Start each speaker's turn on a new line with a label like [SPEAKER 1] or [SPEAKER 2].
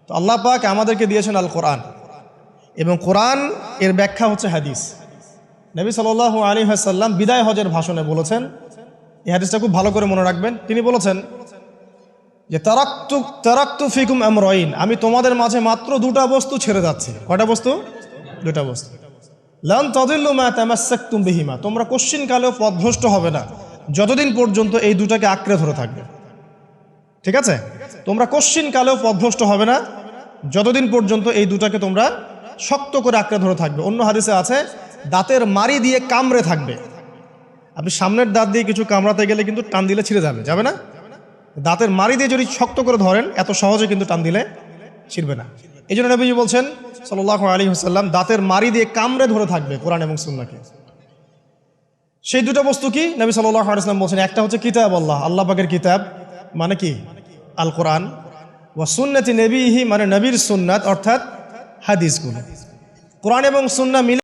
[SPEAKER 1] তো আল্লাহ পাক আমাদেরকে দিয়েছেন আল কোরআন, এবং কোরআন এর ব্যাখ্যা হচ্ছে হাদিস। নবী সাল্লাল্লাহু আলাইহি ওয়াসাল্লাম বিদায় হজের ভাষণে বলেছেন, এই হাদিসটা খুব ভালো করে মনে রাখবেন। তিনি বলেছেন যে তারাক্তু ফিকুম আমরাইন, আমি তোমাদের মাঝে মাত্র দুটা বস্তু ছেড়ে যাচ্ছি। কয়টা বস্তু? দুটা বস্তু। লান তাদিল্লু মা তামাসসাকতুম বিহিমা, তোমরা কোশ্চিন কালেও পথভ্রষ্ট হবে না যতদিন পর্যন্ত এই দুটাকে আঁকড়ে ধরে থাকবে। ঠিক আছে, তোমরা কোশ্চিন কালেও পথভ্রষ্ট হবে না যতদিন পর্যন্ত এই দুটাকে তোমরা শক্ত করে আঁকড়ে ধরে থাকবে। অন্য হাদিসে আছে দাঁতের মাড়ি দিয়ে কামড়ে থাকবে। আপনি সামনের দাঁত দিয়ে কিছু কামড়াতে গেলে কিন্তু টান দিলে ছিঁড়ে যাবে, যাবে না? দাঁতের মাড়ি দিয়ে যদি শক্ত করে ধরেন এত সহজে কিন্তু টান দিলে ছিঁড়বে না। এই জন্য নবীজি বলছেন সাল্লাল্লাহু আলাইহি ওয়াসাল্লাম দাঁতের মাড়ি দিয়ে কামড়ে ধরে থাকবে কোরআন এবং সুন্নাহকে। সেই দুটো বস্তু কি? নবী সাল্লাল্লাহু আলাইহি ওয়াসাল্লাম বলছেন, একটা হচ্ছে কিতাব আল্লাহ, আল্লাহ পাকের কিতাব মানে কি? আল কোরআন। ওয়া সুন্নতি নবীহি মানে নবীর সুন্নাত অর্থাৎ হাদিসগুলো। কোরআন এবং সুন্নাহ মিলে